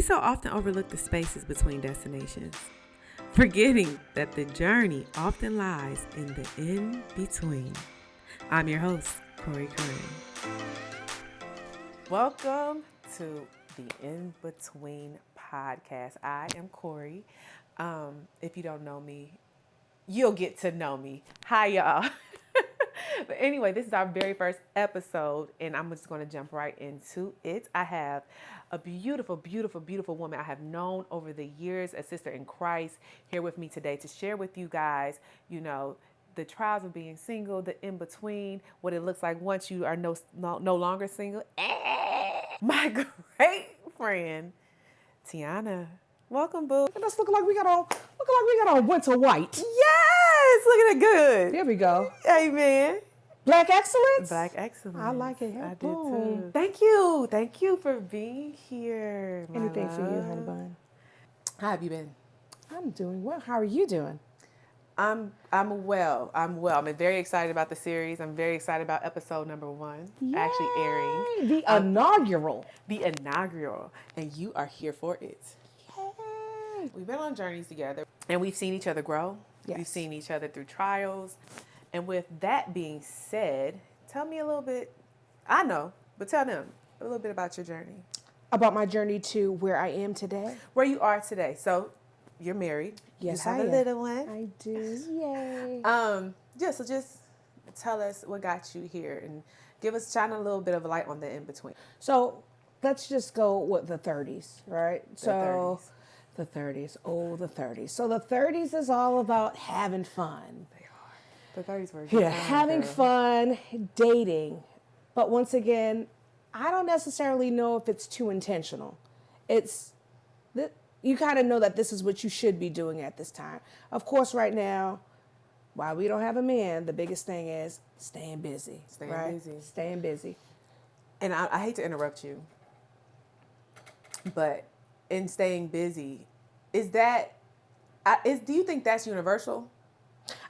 We so often overlook the spaces between destinations, forgetting that the journey often lies in the in-between. I'm your host, Corey Curran. Welcome to the In-Between podcast. I am Corey. If you don't know me, you'll get to know me. Hi, y'all. But anyway, this is our very first episode, and I'm just going to jump right into it. I have a beautiful, beautiful, beautiful woman I have known over the years, a sister in Christ, here with me today to share with you guys, the trials of being single, the in-between, what it looks like once you are no longer single. My great friend, Tiana. Welcome, boo. Let's look like we got on winter white. Yes, looking at good. There we go. Amen. Black excellence? Black excellence. I like it. I did Boom. too. Thank you. Thank you for being here. Anything for you, honey bun? How have you been? I'm doing well. How are you doing? I'm well. I'm very excited about the series. I'm very excited about episode number 1 actually airing. The inaugural. The inaugural. And you are here for it. Yay. We've been on journeys together and we've seen each other grow. Yes. We've seen each other through trials. And with that being said, tell me a little bit, I know, but tell them a little bit about your journey. About my journey to where I am today? Where you are today. So you're married. Yes, you have I a am. little one. I do. Yay. So just tell us what got you here and shine a little bit of light on the in-between. So let's just go with the 30s, right? The 30s. The 30s. Oh, the 30s. So the 30s is all about having fun. The 30s were having fun, dating. But once again, I don't necessarily know if it's too intentional. You kind of know that this is what you should be doing at this time. Of course, right now, while we don't have a man, the biggest thing is staying busy. Staying busy. And I hate to interrupt you, but in staying busy, do you think that's universal?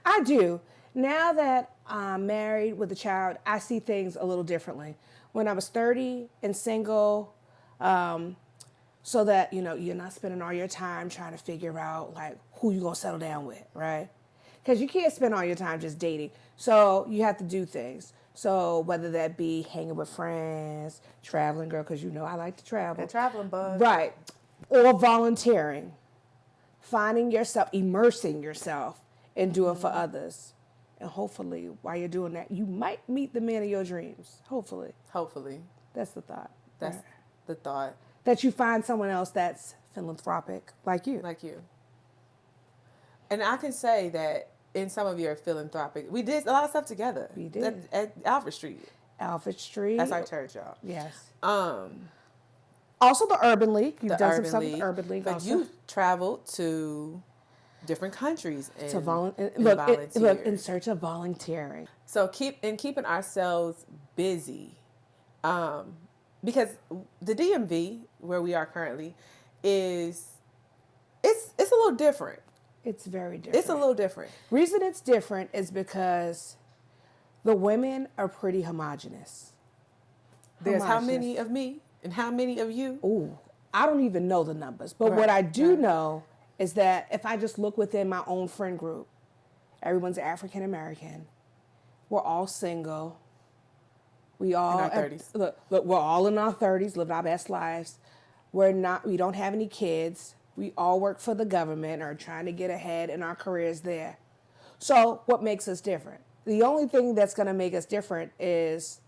I do. Now that I'm married with a child, I see things a little differently. When I was 30 and single, so that, you're not spending all your time trying to figure out, like, who you're going to settle down with, right? Because you can't spend all your time just dating. So you have to do things. So whether that be hanging with friends, traveling, girl, because I like to travel. The traveling bug. Right. Or volunteering. Finding yourself, immersing yourself, and doing for others. And hopefully, while you're doing that, you might meet the man of your dreams. Hopefully. That's the thought. That's the thought. That you find someone else that's philanthropic like you. And I can say that in some of your philanthropic, we did a lot of stuff together. We did. At Alfred Street. That's our church, y'all. Yes. Also the Urban League. You've done some stuff with the Urban League. But also. you traveled to different countries and look, in search of volunteering. So keeping ourselves busy, because the DMV where we are currently it's a little different. It's very different. It's a little different. Reason it's different is because the women are pretty homogenous. There's how many of me and how many of you? Ooh, I don't even know the numbers, but what I do know is that if I just look within my own friend group, everyone's African American. We're all single. We all in our 30s. Look, we're all in our 30s, living our best lives. We don't have any kids. We all work for the government or trying to get ahead in our careers there. So what makes us different? The only thing that's going to make us different is,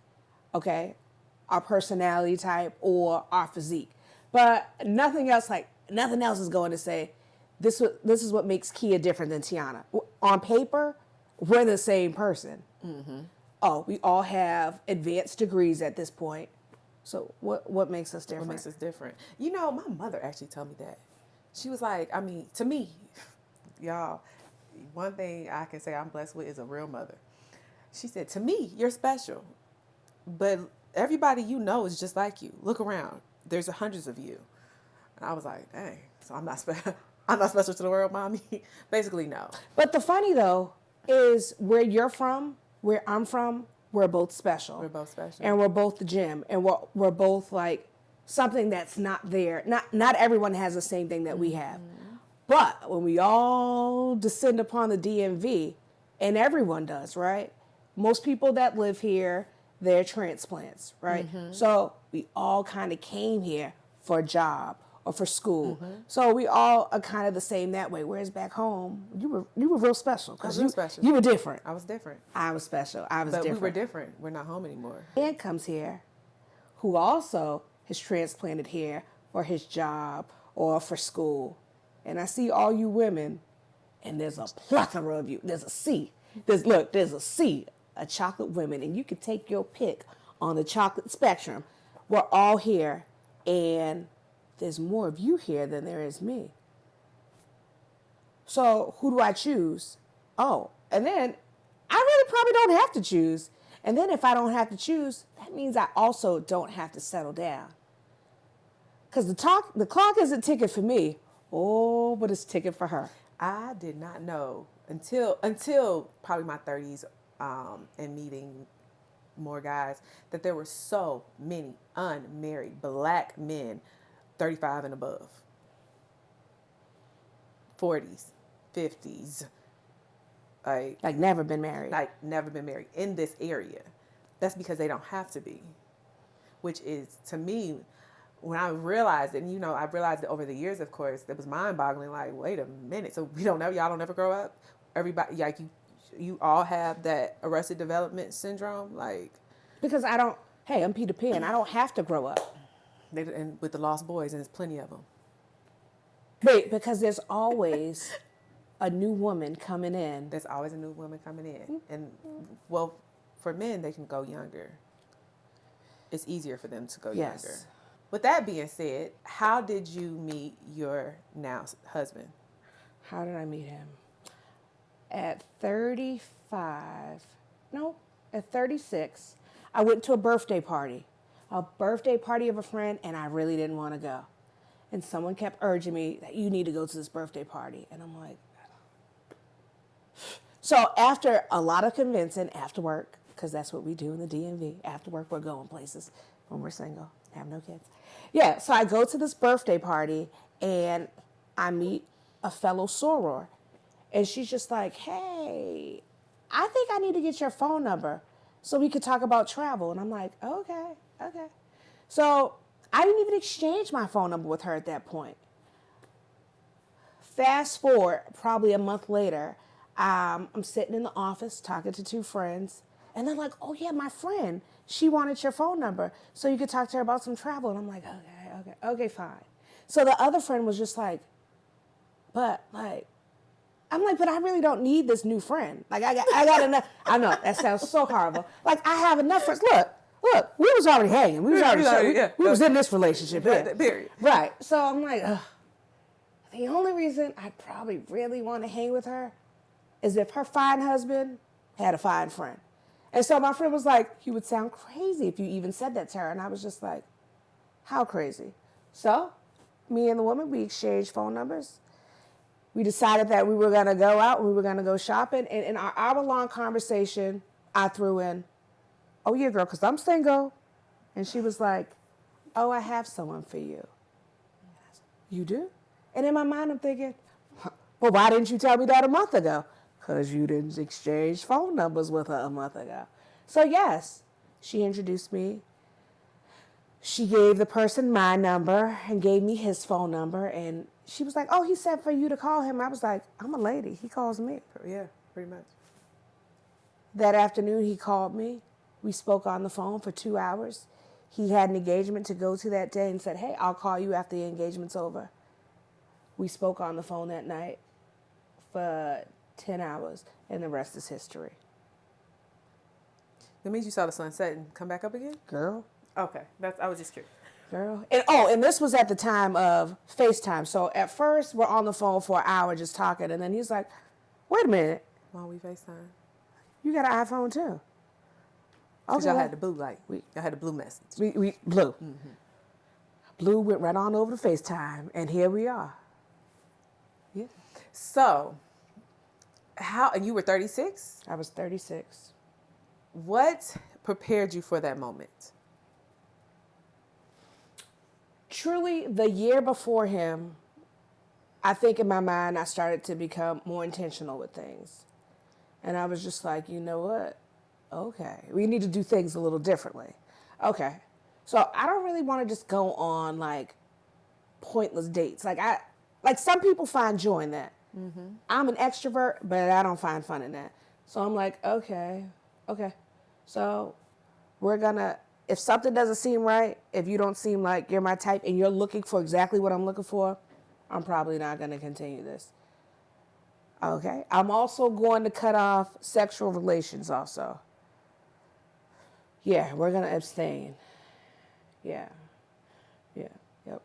our personality type or our physique. But nothing else is going to say, this is what makes Kia different than Tiana. On paper, we're the same person. Mm-hmm. Oh, we all have advanced degrees at this point. So what makes us different? What makes us different? My mother actually told me that. She was like, to me, y'all, one thing I can say I'm blessed with is a real mother. She said, to me, you're special. But everybody is just like you. Look around. There's hundreds of you. And I was like, dang, so I'm not special. I'm not special to the world, mommy. Basically, no. But the funny, though, is where you're from, where I'm from, we're both special. We're both special. And we're both the gym. And we're both, like, something that's not there. Not everyone has the same thing that we have. But when we all descend upon the DMV, and everyone does, right? Most people that live here, they're transplants, right? So we all kind of came here for a job or for school. So we all are kind of the same that way. Whereas back home, you were real special. I was real special. You were different. I was different. I was special. I was But different. we were different. We're not home anymore. Man comes here who also is transplanted here for his job or for school. And I see all you women, and there's a plethora of you. There's a sea. There's a sea of chocolate women, and you can take your pick on the chocolate spectrum. We're all here, and there's more of you here than there is me. So who do I choose? Oh, and then I really probably don't have to choose. And then if I don't have to choose, that means I also don't have to settle down. Because the clock isn't ticking for me. Oh, but it's ticking for her. I did not know until probably my 30s and meeting more guys that there were so many unmarried black men 35 and above. 40s, 50s. Like never been married. Like never been married in this area. That's because they don't have to be. Which is, to me, when I realized it, and I realized it over the years, of course, it was mind-boggling. Like, wait a minute, so y'all don't ever grow up? Everybody, like, you all have that arrested development syndrome, like. Because I'm Peter Pan, I don't have to grow up. And with the Lost Boys, and there's plenty of them. Wait, because there's always a new woman coming in. There's always a new woman coming in. And, well, for men, they can go younger. It's easier for them to go younger. With that being said, how did you meet your now husband? How did I meet him? At 36, I went to a birthday party of a friend, and I really didn't want to go. And someone kept urging me that you need to go to this birthday party. And I'm like, so after a lot of convincing after work, because that's what we do in the DMV, after work we're going places when we're single, have no kids. Yeah, so I go to this birthday party, and I meet a fellow soror. And she's just like, hey, I think I need to get your phone number so we could talk about travel. And I'm like, okay. So I didn't even exchange my phone number with her at that point. Fast forward, probably a month later, I'm sitting in the office talking to two friends. And they're like, oh, yeah, my friend, she wanted your phone number so you could talk to her about some travel. And I'm like, okay, fine. So the other friend was just like, but I really don't need this new friend. Like, I got enough. I know, that sounds so horrible. Like, I have enough friends. Look, we was already hanging. We was in this relationship. Yeah. Period. Right. So I'm like, ugh. The only reason I probably really want to hang with her is if her fine husband had a fine friend. And so my friend was like, you would sound crazy if you even said that to her. And I was just like, how crazy? So me and the woman, we exchanged phone numbers. We decided that we were going to go out and we were going to go shopping. And in our hour-long conversation, I threw in, oh, yeah, girl, because I'm single. And she was like, oh, I have someone for you. You do? And in my mind, I'm thinking, well, why didn't you tell me that a month ago? Because you didn't exchange phone numbers with her a month ago. So, yes, she introduced me. She gave the person my number and gave me his phone number. And she was like, oh, he said for you to call him. I was like, I'm a lady. He calls me. Yeah, pretty much. That afternoon, he called me. We spoke on the phone for 2 hours. He had an engagement to go to that day and said, hey, I'll call you after the engagement's over. We spoke on the phone that night for 10 hours, and the rest is history. That means you saw the sunset and come back up again? Girl. Okay, I was just curious. Girl. And this was at the time of FaceTime. So at first, we're on the phone for an hour just talking, and then he's like, wait a minute. Why we FaceTime? You got an iPhone, too. Because y'all had the blue light. Y'all had the blue message. We blue. Mm-hmm. Blue went right on over to FaceTime, and here we are. Yeah. So, and you were 36? I was 36. What prepared you for that moment? truly, the year before him, I think in my mind, I started to become more intentional with things. And I was just like, you know what? Okay, we need to do things a little differently. Okay, so I don't really want to just go on like pointless dates. Like some people find joy in that. I'm an extrovert, but I don't find fun in that. So I'm like, okay. So we're gonna, if something doesn't seem right, if you don't seem like you're my type and you're looking for exactly what I'm looking for, I'm probably not gonna continue this. Okay. I'm also going to cut off sexual relations also. Yeah, we're gonna abstain. Yeah. Yeah. Yep.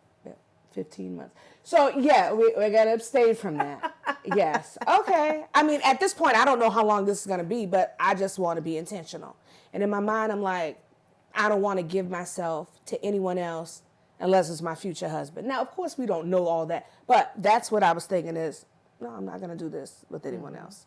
15 months. So yeah, we're gonna abstain from that. Yes. Okay. I mean, at this point, I don't know how long this is gonna be, but I just want to be intentional. And in my mind, I'm like, I don't want to give myself to anyone else unless it's my future husband. Now, of course, we don't know all that, but that's what I was thinking is, no, I'm not gonna do this with anyone else.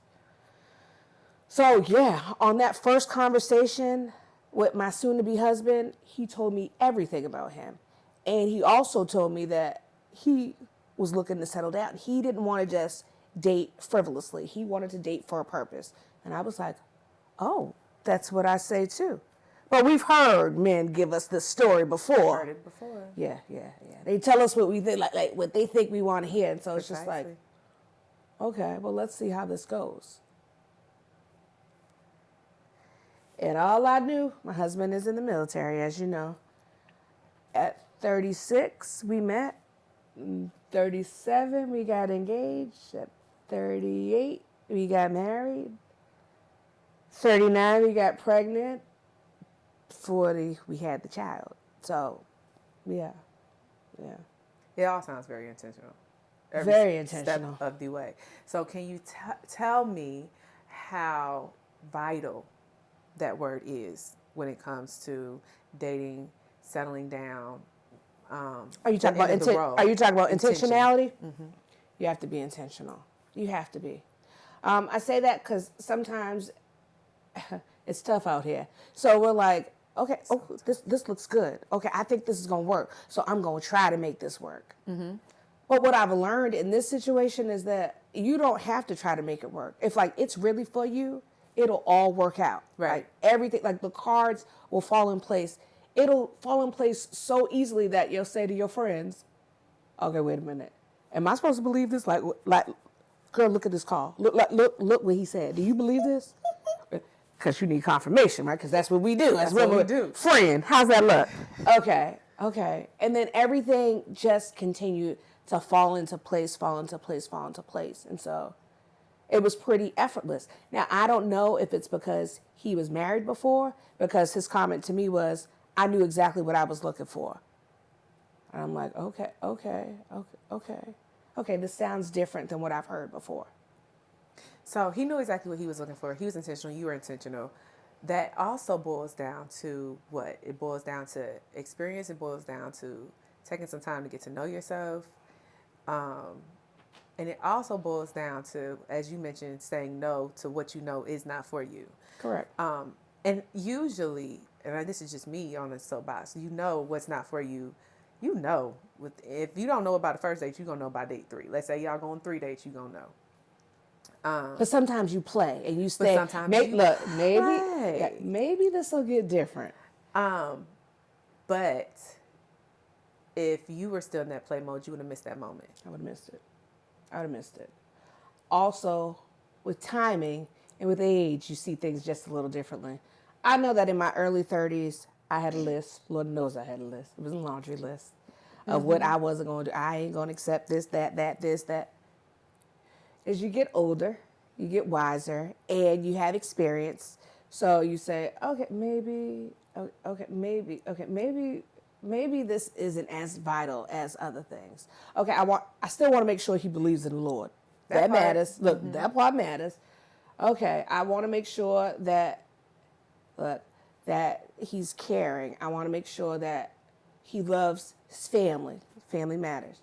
So yeah, on that first conversation with my soon-to-be husband, he told me everything about him. And he also told me that he was looking to settle down. He didn't want to just date frivolously. He wanted to date for a purpose. And I was like, oh, that's what I say too. But we've heard men give us this story before. Heard it before. Yeah. They tell us what we think, like what they think we want to hear. And so it's just like, okay, well, let's see how this goes. And all I knew, my husband is in the military, as you know. At 36, we met. 37, we got engaged. At 38, we got married. 39, we got pregnant. 40, we had the child. So, yeah. It all sounds very intentional. Very intentional. Step of the way. So can you tell me how vital that word is when it comes to dating, settling down? Are you talking about intentionality? Mm-hmm. You have to be intentional. You have to be. I say that because sometimes it's tough out here. So we're like, okay, this looks good. Okay, I think this is gonna work. So I'm gonna try to make this work. Mm-hmm. But what I've learned in this situation is that you don't have to try to make it work. If like it's really for you, it'll all work out. Right. Like everything, like the cards will fall in place. It'll fall in place so easily that you'll say to your friends, okay, wait a minute. Am I supposed to believe this? Like, girl, look at this call. Look what he said. Do you believe this? Because you need confirmation, right? Because that's what we do. That's what we do. Friend, how's that look? Okay. And then everything just continued to fall into place. And so it was pretty effortless. Now, I don't know if it's because he was married before, because his comment to me was, I knew exactly what I was looking for. And I'm like, okay, this sounds different than what I've heard before. So he knew exactly what he was looking for. He was intentional. You were intentional. That also boils down to what? It boils down to experience. It boils down to taking some time to get to know yourself. And it also boils down to, as you mentioned, saying no to what you know is not for you. Correct. And usually, and this is just me on a soapbox, you know what's not for you. You know, if you don't know about the first date, you're going to know about date 3. Let's say y'all go on 3 dates, you're going to know. But sometimes you play and you stay. Maybe this will get different. But if you were still in that play mode, you would have missed that moment. I would have missed it. Also, with timing and with age, you see things just a little differently. I know that in my early 30s, I had a list. Lord knows I had a list. It was a laundry list of what I wasn't going to do. I ain't going to accept this, that. As you get older, you get wiser, and you have experience. So you say, maybe this isn't as vital as other things. Okay, I still want to make sure he believes in the Lord. That matters. Look, that part matters. Okay, I want to make sure that he's caring. I want to make sure that he loves his family. Family matters.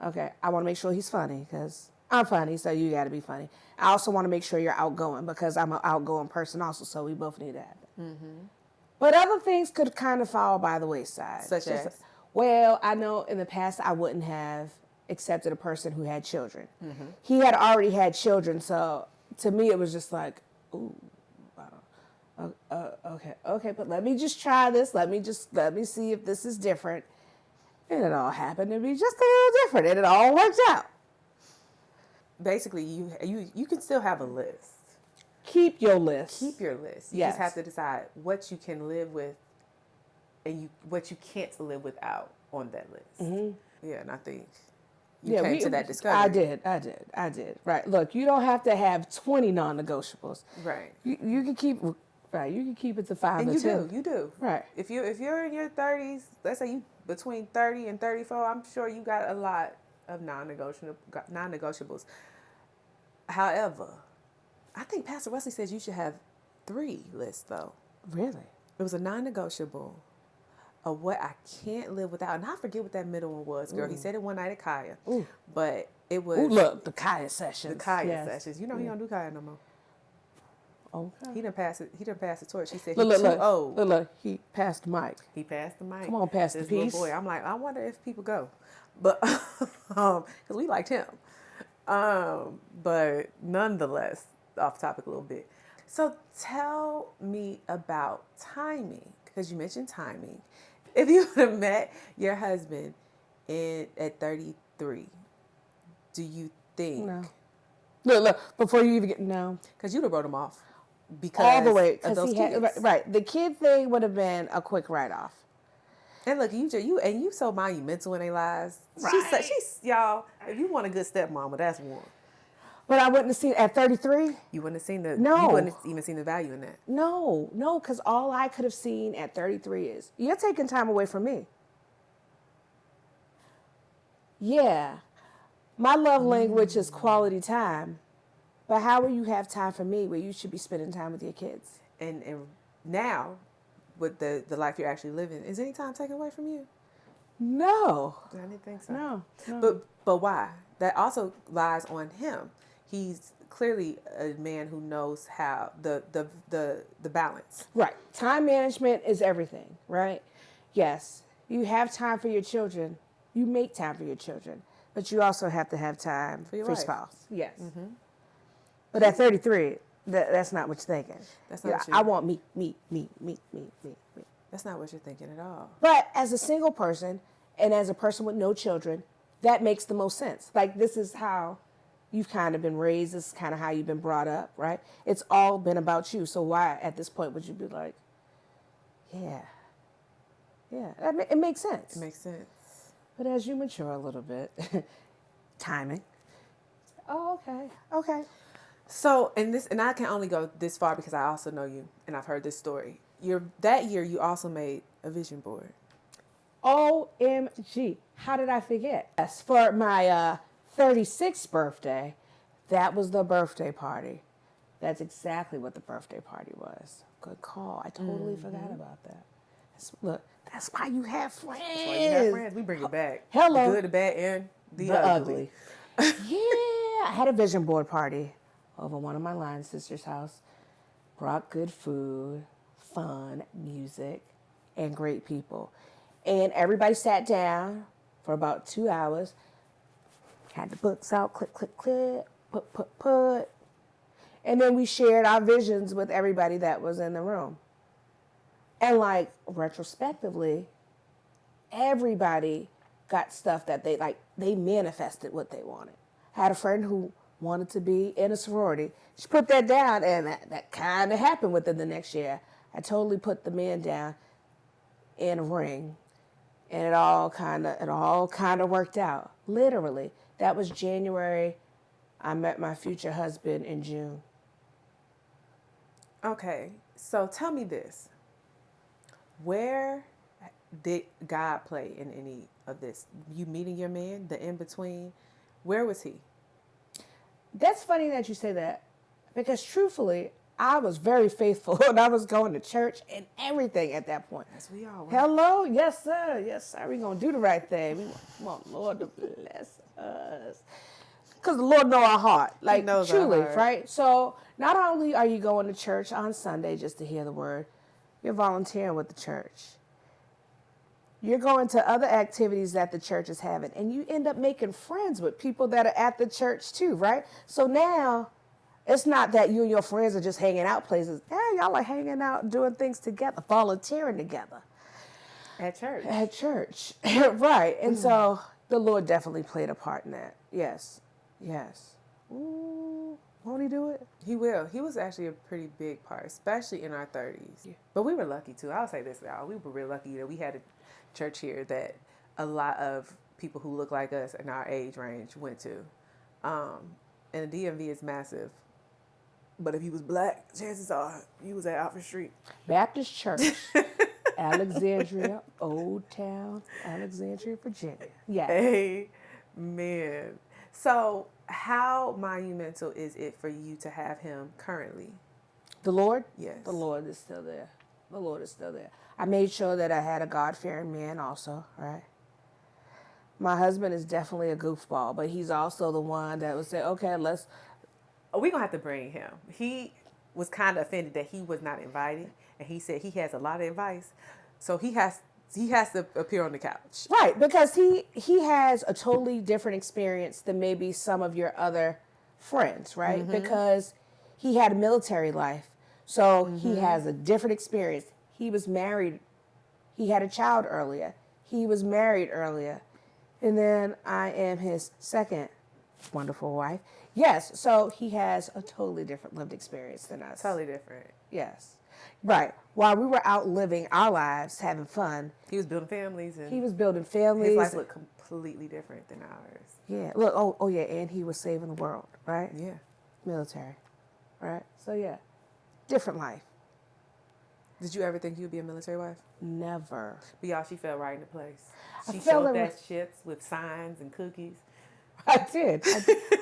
Okay, I want to make sure he's funny because I'm funny, so you got to be funny. I also want to make sure you're outgoing because I'm an outgoing person also, so we both need that. Mm-hmm. But other things could kind of fall by the wayside. Such as? well, I know in the past I wouldn't have accepted a person who had children. He had already had children, so to me it was just like, ooh, okay, but let me just try this. Let me see if this is different. And it all happened to be just a little different, and it all worked out. Basically, you can still have a list. Keep your list. Keep your list. You Yes. just have to decide what you can live with and what you can't live without on that list. Yeah, and I think you came to that discovery. I did. Right. Look, you don't have to have 20 non-negotiables. Right. You can keep right. You can keep it to 5 or 10. You do. Right. If you're in your 30s, let's say you between 30 and 34, I'm sure you got a lot of non-negotiables. However, I think Pastor Wesley says you should have 3 lists though. Really? It was a non-negotiable of what I can't live without. And I forget what that middle one was, girl. He said it one night at Kaya. But it was... Ooh, look, the Kaya sessions. The Kaya sessions. You know he don't do Kaya no more. Okay. He done passed the torch. He said Look, he's too old. Look, he passed the mic. He passed the mic. Come on, pass the this piece. little boy. I'm like, I wonder if people go. But, because we liked him. But nonetheless, off topic a little bit. So tell me about timing, because you mentioned timing. If you would have met your husband at 33, do you think? No. Look, before you even get, no. Because you'd have wrote him off. Because all the way. of those he kids. had, right. The kid thing would have been a quick write-off. And look, you so monumental in their lives. Right. She's y'all, if you want a good stepmama, that's one. But I wouldn't have seen at 33. You wouldn't have seen No. You wouldn't have even seen the value in that. No, because all I could have seen at 33 is, you're taking time away from me. Yeah, my love language is quality time. But how will you have time for me where you should be spending time with your kids? And now, with the life you're actually living, is any time taken away from you? No. I didn't think so. No. But why? That also lies on him. He's clearly a man who knows how the balance. Right. Time management is everything, right? Yes. You have time for your children. You make time for your children. But you also have to have time for your spouse. Yes. Mm-hmm. But at 33, that's not what you're thinking. That's not what I want me. That's not what you're thinking at all. But as a single person and as a person with no children, that makes the most sense. Like, this is how you've kind of been raised. This is kind of how you've been brought up, right? It's all been about you. So why at this point would you be like, yeah, it makes sense. It makes sense. But as you mature a little bit, timing. Oh, okay. So, and I can only go this far because I also know you and I've heard this story. That year you also made a vision board. OMG. How did I forget? Yes, for my 36th birthday, that was the birthday party. That's exactly what the birthday party was. Good call. I totally forgot about that. That's why you have friends. That's why you have friends. We bring it back. Hello. The good, the bad, and the ugly. Yeah. I had a vision board party over one of my line sisters' house. Brought good food, fun, music, and great people. And everybody sat down for about 2 hours. Had the books out, click, put. And then we shared our visions with everybody that was in the room. And like, retrospectively, everybody got stuff that they manifested what they wanted. I had a friend who wanted to be in a sorority. She put that down, and that kind of happened within the next year. I totally put the man down in a ring, and it all kind of worked out. Literally, that was January. I met my future husband in June. Okay, so tell me this. Where did God play in any of this? You meeting your man, the in-between, where was he? That's funny that you say that, because truthfully, I was very faithful and I was going to church and everything at that point. Yes, we all were. Hello? Yes, sir. We're going to do the right thing. We want Lord to bless us. Because the Lord know our heart. Like, truly, right? So not only are you going to church on Sunday just to hear the word, you're volunteering with the church. You're going to other activities that the church is having, and you end up making friends with people that are at the church too, right? So now it's not that you and your friends are just hanging out places. Yeah, y'all are hanging out, doing things together, volunteering together At church. at church. Right. And so the Lord definitely played a part in that. Yes. Yes. Ooh, won't he do it? He will. He was actually a pretty big part, especially in our 30s. Yeah. But we were lucky too. I'll say this, y'all. We were real lucky that we had a church here that a lot of people who look like us in our age range went to. And the DMV is massive. But if you was black, chances are you was at Alfred Street. Baptist Church, Alexandria, Old Town, Alexandria, Virginia. Yeah. Amen. So, how monumental is it for you to have him currently? The Lord? Yes. The Lord is still there. The Lord is still there. I made sure that I had a God-fearing man also, right? My husband is definitely a goofball, but he's also the one that would say, okay, let's... We're going to have to bring him. He was kind of offended that he was not invited, and he said he has a lot of advice, so he has to appear on the couch. Right, because he has a totally different experience than maybe some of your other friends, right? Mm-hmm. Because he had a military life, so he has a different experience. He was married. He had a child earlier. He was married earlier. And then I am his second wonderful wife. Yes, so he has a totally different lived experience than us. Totally different. Yes. Right. While we were out living our lives, having fun. He was building families. And he was building families. His life looked completely different than ours. Yeah. Look, oh yeah, and he was saving the world, right? Yeah. Military. Right? So yeah. Different life. Did you ever think you would be a military wife? Never. But y'all, she fell right into place. She fell showed in- that ships with signs and cookies. I did.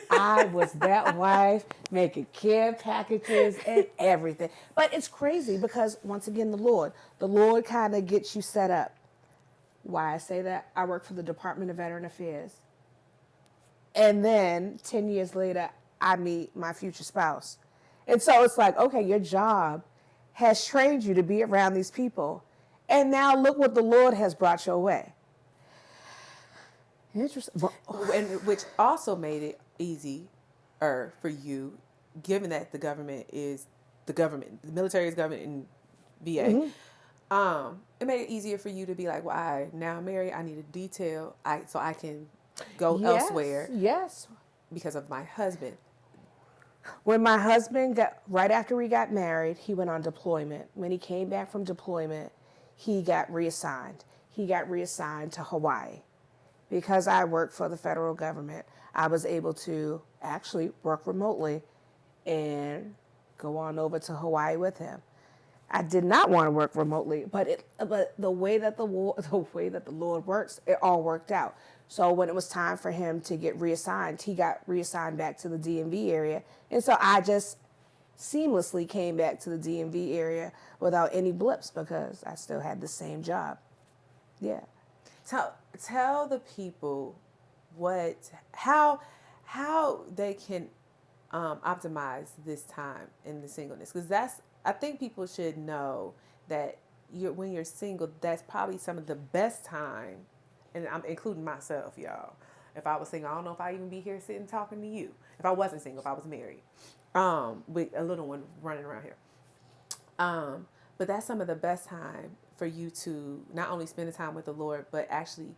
I was that wife making care packages and everything. But it's crazy because, once again, the Lord kind of gets you set up. Why I say that? I work for the Department of Veteran Affairs. And then 10 years later, I meet my future spouse. And so it's like, okay, your job has trained you to be around these people. And now look what the Lord has brought your way. Interesting. And which also made it easier for you, given that the military is government in VA. Mm-hmm. It made it easier for you to be like, well, now I'm married, I need a detail, so I can go elsewhere. Yes. Because of my husband. When my husband right after we got married, he went on deployment. When he came back from deployment, he got reassigned. He got reassigned to Hawaii. Because I work for the federal government, I was able to actually work remotely and go on over to Hawaii with him. I did not want to work remotely, but the way that the Lord works, it all worked out. So when it was time for him to get reassigned, he got reassigned back to the DMV area, and so I just seamlessly came back to the DMV area without any blips because I still had the same job. Yeah. Tell the people how they can optimize this time in the singleness, because I think people should know that when you're single, that's probably some of the best time, and I'm including myself, y'all. If I was single, I don't know if I'd even be here sitting talking to you. If I wasn't single, if I was married, with a little one running around here. But that's some of the best time for you to not only spend the time with the Lord, but actually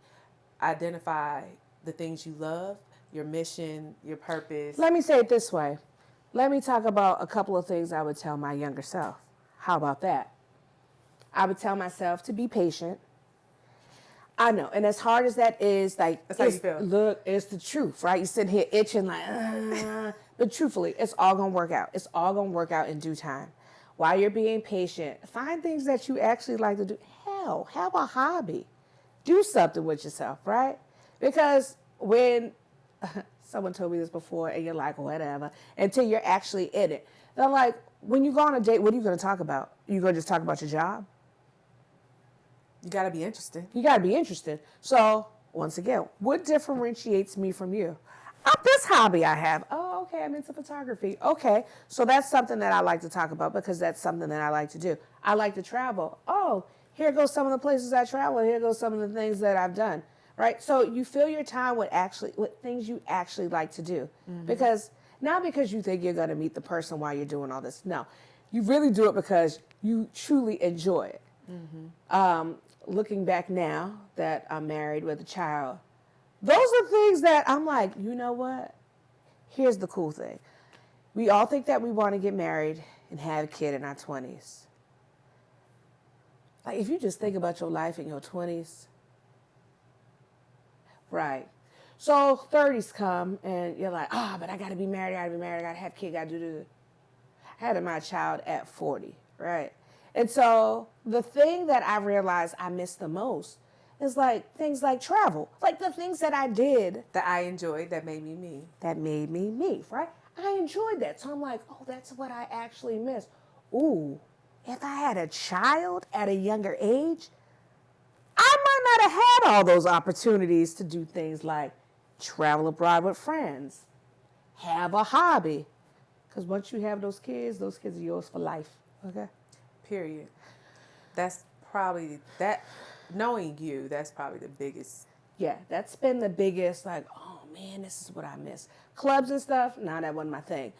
identify the things you love, your mission, your purpose. Let me say it this way. Let me talk about a couple of things I would tell my younger self. How about that? I would tell myself to be patient. I know, and as hard as that is, like, that's how you feel. Look, it's the truth, right? You're sitting here itching like, but truthfully, it's all gonna work out. It's all gonna work out in due time. While you're being patient, find things that you actually like to do. Hell, have a hobby. Do something with yourself, right? Because when someone told me this before and you're like, whatever, until you're actually in it. They're like, when you go on a date, what are you going to talk about? You going to just talk about your job? You got to be interested. You got to be interested. So, once again, what differentiates me from you? This hobby I have. Oh, okay, I'm into photography. Okay, so that's something that I like to talk about because that's something that I like to do. I like to travel. Oh, Here goes some of the places I travel. Here goes some of the things that I've done. Right? So you fill your time with things you actually like to do. Because not because you think you're going to meet the person while you're doing all this. No. You really do it because you truly enjoy it. Looking back now that I'm married with a child, those are things that I'm like, you know what? Here's the cool thing. We all think that we want to get married and have a kid in our 20s. Like, if you just think about your life in your 20s, right. So 30s come and you're like, but I got to be married, I got to have a kid, got to do. I had my child at 40, right? And so the thing that I realized I miss the most is like things like travel, like the things that I did That I enjoyed, that made me me. that made me me, right? I enjoyed that. So I'm like, that's what I actually miss. Ooh, if I had a child at a younger age, I might not have had all those opportunities to do things like travel abroad with friends, have a hobby. Because once you have those kids are yours for life, okay? Period. That's probably, knowing you, that's probably the biggest. Yeah, that's been the biggest, like, oh man, this is what I miss. Clubs and stuff, that wasn't my thing.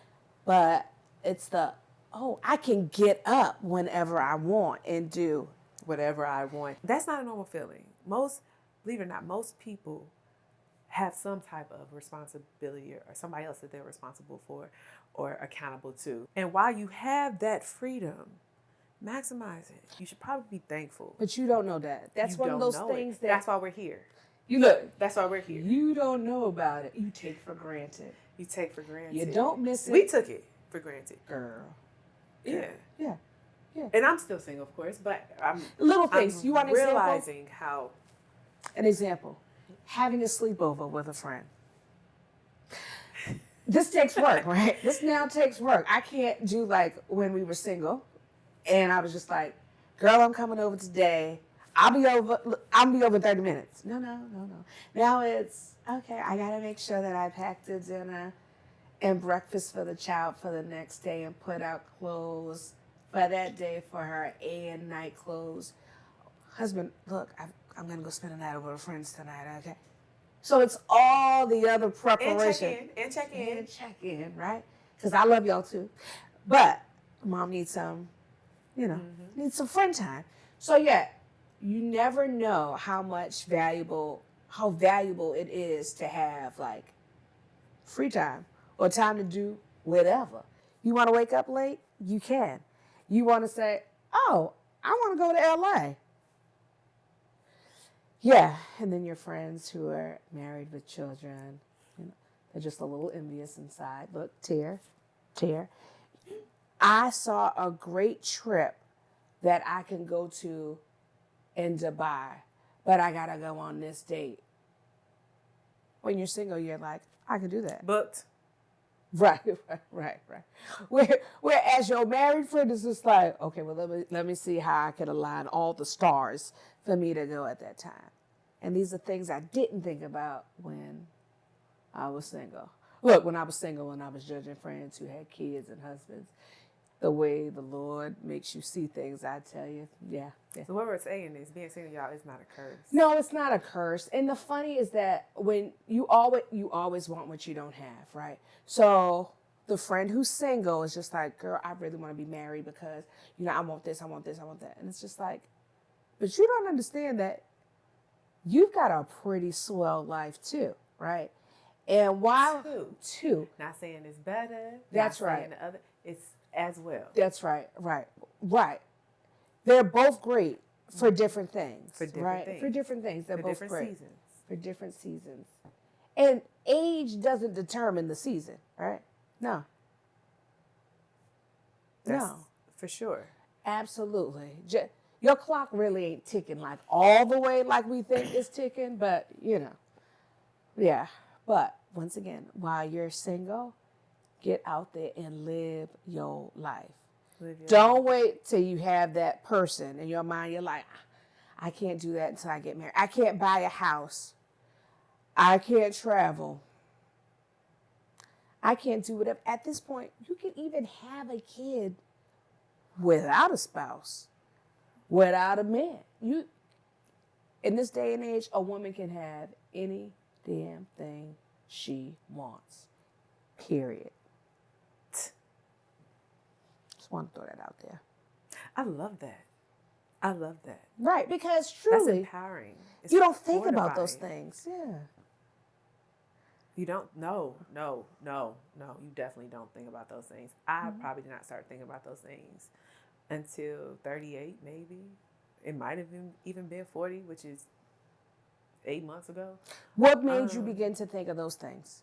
But it's I can get up whenever I want and do Whatever I want. That's not a normal feeling. Believe it or not, most people have some type of responsibility or somebody else that they're responsible for or accountable to. And while you have that freedom, maximize it. You should probably be thankful. But you don't know that. That's one of those things that... That's why we're here. That's why we're here. You don't know about it. You take for granted. You take for granted. You don't miss it. We took it for granted. Girl. Yeah. Yeah. And I'm still single, of course, but I'm... Little things. You want an example? Realizing how... An example. Having a sleepover with a friend. This takes work, right? This now takes work. I can't do like when we were single and I was just like, girl, I'm coming over today. I'll be over in 30 minutes. No. Now it's, okay, I got to make sure that I packed the dinner and breakfast for the child for the next day and put out clothes for that day for her and night clothes. Husband, look, I'm going to go spend the night over with friends tonight, okay? So it's all the other preparation. And check in, right? Because I love y'all too. But mom needs some, needs some friend time. So yeah, you never know how valuable it is to have like free time or time to do whatever. You want to wake up late? You can. You want to say, I want to go to LA. Yeah, and then your friends who are married with children, they're just a little envious inside. Look, tear. I saw a great trip that I can go to in Dubai, but I gotta go on this date. When you're single, you're like, I can do that. Booked. Right. Whereas your married friend is just like, okay, well, let me see how I can align all the stars for me to go at that time. And these are things I didn't think about when I was single. Look, when I was single and I was judging friends who had kids and husbands, the way the Lord makes you see things, I tell you, yeah. So what we're saying is being single, y'all, is not a curse. No, it's not a curse. And the funny is that when you always want what you don't have, right? So the friend who's single is just like, girl, I really want to be married because, I want this, I want this, I want that. And it's just like, but you don't understand that you've got a pretty swell life too, right? And while two. Not saying it's better. That's not right. Saying the other, it's as well. That's right. They're both great for different things. For different right? things. For different things. They're for both different great. Seasons. For different seasons. And age doesn't determine the season, right? No. That's for sure. Absolutely. Your clock really ain't ticking like all the way like we think it's ticking, but yeah. But once again, while you're single, get out there and live your life. Don't wait till you have that person in your mind. You're like, I can't do that until I get married. I can't buy a house. I can't travel. I can't do whatever. At this point, you can even have a kid without a spouse. without a man. You, in this day and age, a woman can have any damn thing she wants. Period. Just want to throw that out there. I love that. I love that. Right, because That's truly, empowering. It's you don't think about those fortifying. things. Yeah. You don't. No. You definitely don't think about those things. I probably did not start thinking about those things until 38, maybe. It might have even been 40, which is 8 months ago. What made you begin to think of those things?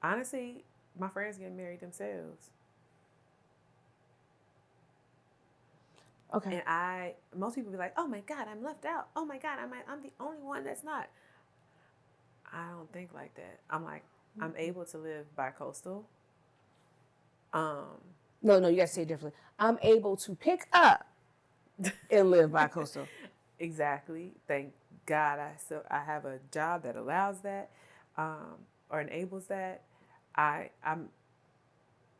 Honestly, my friends getting married themselves. Okay. And most people be like, oh my God, I'm left out. Oh my God, I'm the only one that's not. I don't think like that. I'm like, I'm able to live bi-coastal. No, you gotta say it differently. I'm able to pick up and live bi-coastal. Exactly. Thank God I have a job that allows that, or enables that. I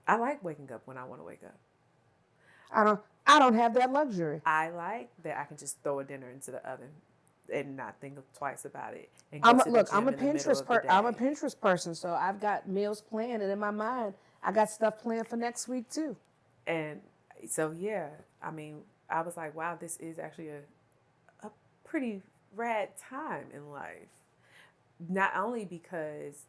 like waking up when I want to wake up. I don't have that luxury. I like that I can just throw a dinner into the oven and not think twice about it. And go to the gym I'm a in the middle of the day. I'm a Pinterest person, so I've got meals planned, and in my mind, I got stuff planned for next week too. And so yeah, I mean, I was like, wow, this is actually a pretty rad time in life. Not only because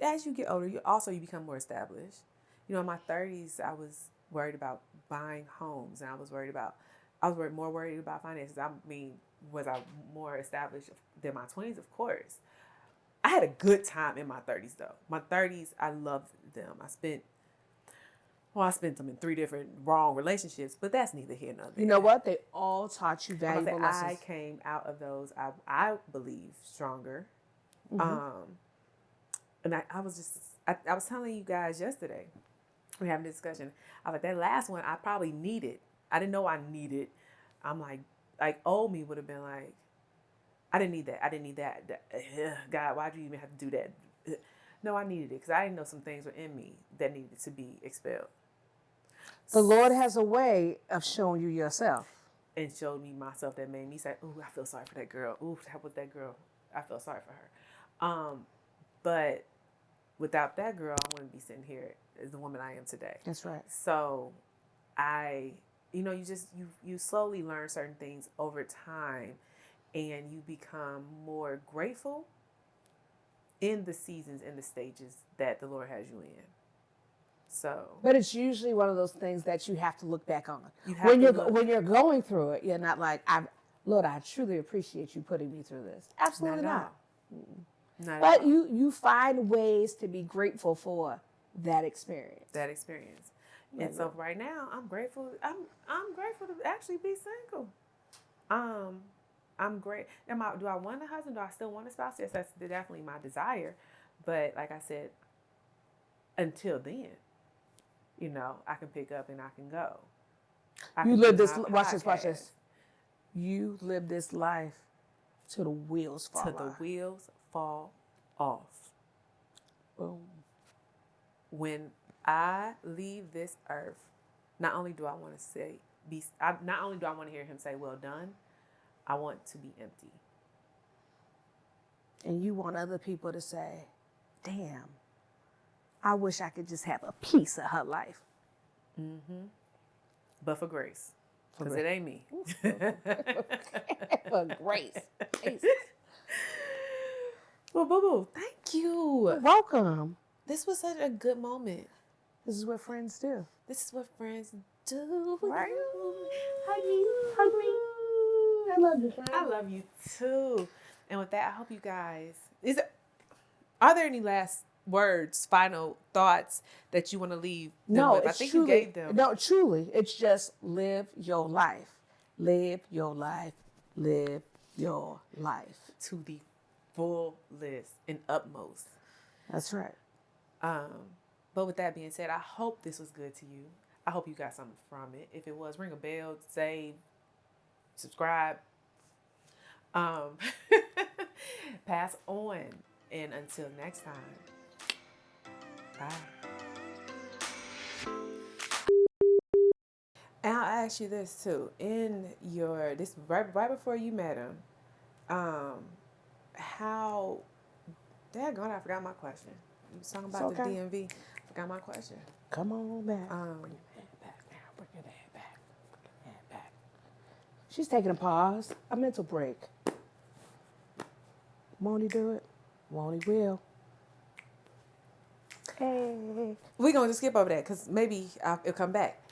as you get older, you become more established. You know, in my 30s, I was worried about buying homes, and I was more worried about finances. I mean, was I more established than my 20s? Of course. I had a good time in my 30s, though. My 30s, I loved them. I spent them in 3 different wrong relationships, but that's neither here nor there. You know what? They all taught you valuable lessons. I came out of those, I believe, stronger. And I was telling you guys yesterday, we were having a discussion. I was like, that last one I probably needed. I didn't know I needed. I'm like old me would have been like, I didn't need that. God, why'd you even have to do that? No, I needed it because I didn't know some things were in me that needed to be expelled. The Lord has a way of showing you yourself. And showed me myself that made me say, ooh, I feel sorry for that girl. Ooh, that was that girl. I feel sorry for her. But without that girl, I wouldn't be sitting here as the woman I am today. That's right. So you slowly learn certain things over time, and you become more grateful in the seasons and the stages that the Lord has you in. So, but it's usually one of those things that you have to look back on. When you're going through it, you're not like, Lord, I truly appreciate you putting me through this. Absolutely not. But you find ways to be grateful for that experience. And so right now, I'm grateful. I'm grateful to actually be single. I'm great. Do I want a husband? Do I still want a spouse? Yes, that's definitely my desire. But like I said, until then, I can pick up and I can go. You live this. Watch this. You live this life till the wheels fall off. Till the wheels fall off. Boom. When I leave this earth, not only do I want to hear him say, well done, I want to be empty. And you want other people to say, damn, I wish I could just have a piece of her life. Mm-hmm. But for grace. Because it ain't me. For grace. Jesus. Well, boo-boo, thank you. You're welcome. This was such a good moment. This is what friends do. This is what friends do. Right? Hug me. I love you, friend. I love you too. And with that, I hope you guys... Are there any last words, final thoughts that you want to leave them with? I think you gave them. No, truly. It's just live your life. Live your life. Live your life. To the fullest and utmost. That's right. But with that being said, I hope this was good to you. I hope you got something from it. If it was, ring a bell, save, subscribe, pass on. And until next time, bye. And I'll ask you this too. In your this right before you met him, how daggone, I forgot my question. You was talking It's about the okay. DMV. Forgot my question. Come on back. Um, Bring your head back now. Bring your head back. Bring your head back. She's taking a pause, a mental break. Won't he do it? Won't he will? Hey. we're gonna just skip over that because maybe it'll come back.